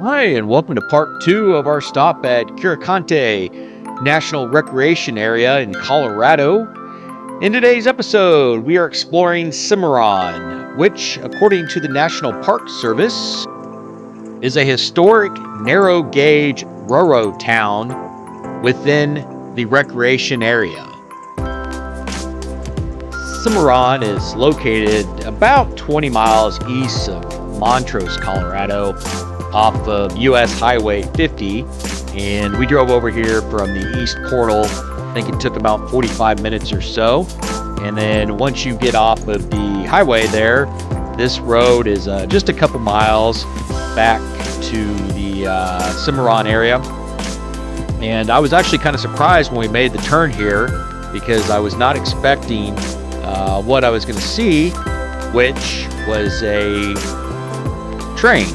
Hi, and welcome to part two of our stop at Curecanti National Recreation Area in Colorado. In today's episode, we are exploring Cimarron, which, according to the National Park Service, is a historic narrow gauge railroad town within the recreation area. Cimarron is located about 20 miles east of Montrose, Colorado, off of US Highway 50, and we drove over here from the East Portal. I think it took about 45 minutes or so. And then once you get off of the highway there, this road is just a couple miles back to the Cimarron area. And I was actually kind of surprised when we made the turn here because I was not expecting what I was going to see, which was a train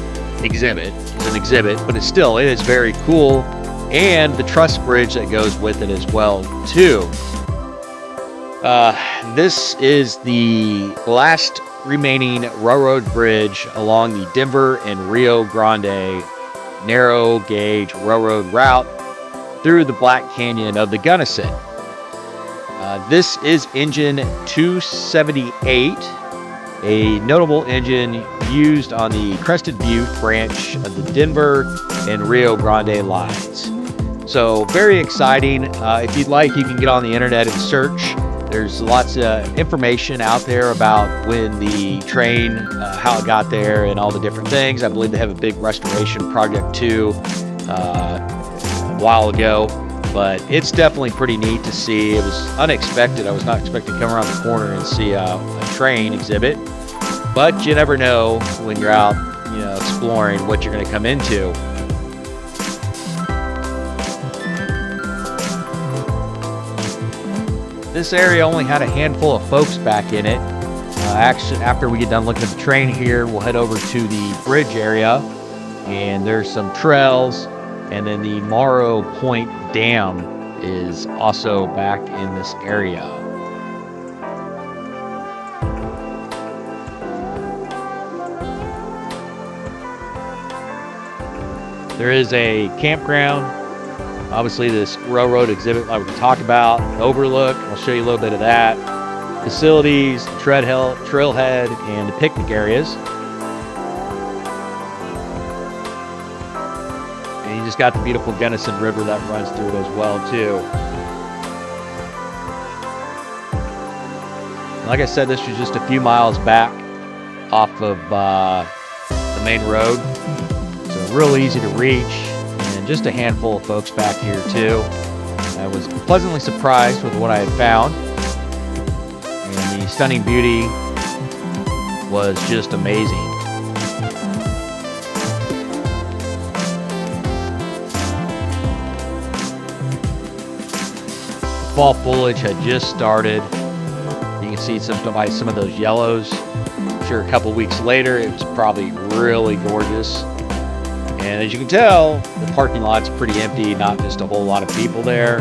exhibit. It's an exhibit, but it is very cool, and the truss bridge that goes with it as well too. This is the last remaining railroad bridge along the Denver and Rio Grande narrow gauge railroad route through the Black Canyon of the Gunnison. This is engine 278, a notable engine used on the Crested Butte branch of the Denver and Rio Grande lines. So very exciting. If you'd like, you can get on the internet and search. There's lots of information out there about when the train, how it got there and all the different things. I believe they have a big restoration project too a while ago. But it's definitely pretty neat to see. It was unexpected. I was not expecting to come around the corner and see a train exhibit. But you never know when you're out, exploring what you're going to come into. This area only had a handful of folks back in it. Actually, after we get done looking at the train here, we'll head over to the bridge area. And there's some trails. And then the Morrow Point Dam is also back in this area. There is a campground. Obviously, this railroad exhibit like we talked about, overlook. I'll show you a little bit of that. Facilities, trailhead, and the picnic areas. And you just got the beautiful Gunnison River that runs through it as well, too. Like I said, this was just a few miles back off of the main road. So real easy to reach, and just a handful of folks back here, too. I was pleasantly surprised with what I had found. And the stunning beauty was just amazing. Fall foliage had just started. You can see some of those yellows. I'm sure a couple weeks later it was probably really gorgeous. And as you can tell, the parking lot's pretty empty, not just a whole lot of people there.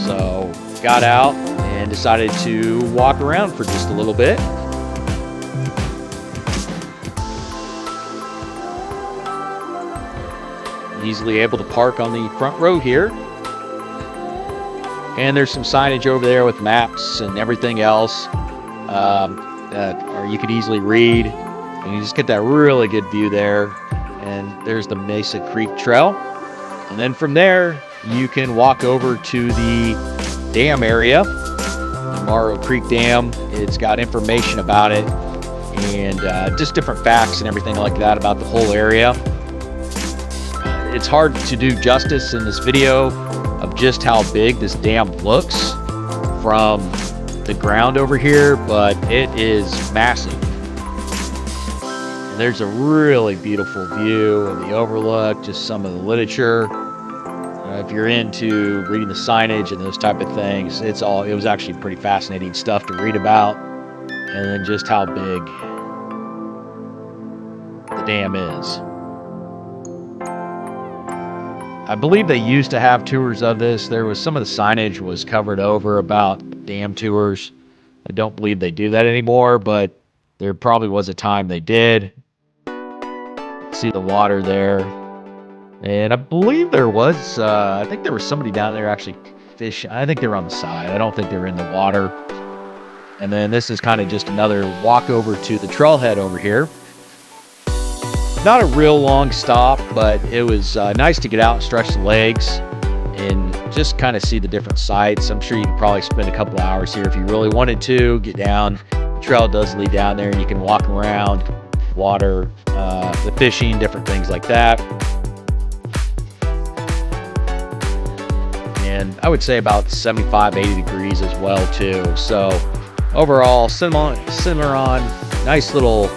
So got out and decided to walk around for just a little bit. Easily able to park on the front row here. And there's some signage over there with maps and everything else or you could easily read. And you just get that really good view there. And there's the Mesa Creek Trail. And then from there, you can walk over to the dam area, the Morrow Creek Dam. It's got information about it and just different facts and everything like that about the whole area. It's hard to do justice in this video of just how big this dam looks from the ground over here, but it is massive. And there's a really beautiful view of the overlook, just some of the literature. If you're into reading the signage and those type of things, it was actually pretty fascinating stuff to read about. And then just how big the dam is. I believe they used to have tours of this. There was some of the signage was covered over about dam tours. I don't believe they do that anymore, but there probably was a time they did. See the water there. And I believe there was, I think there was somebody down there actually fishing. I think they were on the side. I don't think they were in the water. And then this is kind of just another walk over to the trailhead over here. Not a real long stop, but it was nice to get out and stretch the legs and just kind of see the different sites. I'm sure you could probably spend a couple hours here if you really wanted to. Get down. The trail does lead down there and you can walk around, water, the fishing, different things like that. And I would say about 75, 80 degrees as well too. So overall, Cimarron, nice little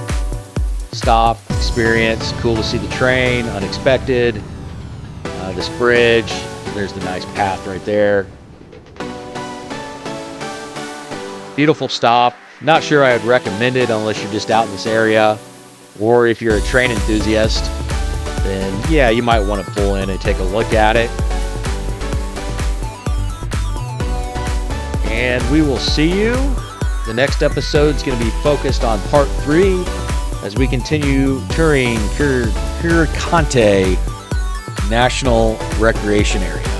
stop experience. Cool to see the train, unexpected. This bridge, there's the nice path right there. Beautiful stop. Not sure I would recommend it unless you're just out in this area, or if you're a train enthusiast, then yeah, you might want to pull in and take a look at it. And we will see you. The next episode is going to be focused on part 3 as we continue touring Curecanti National Recreation Area.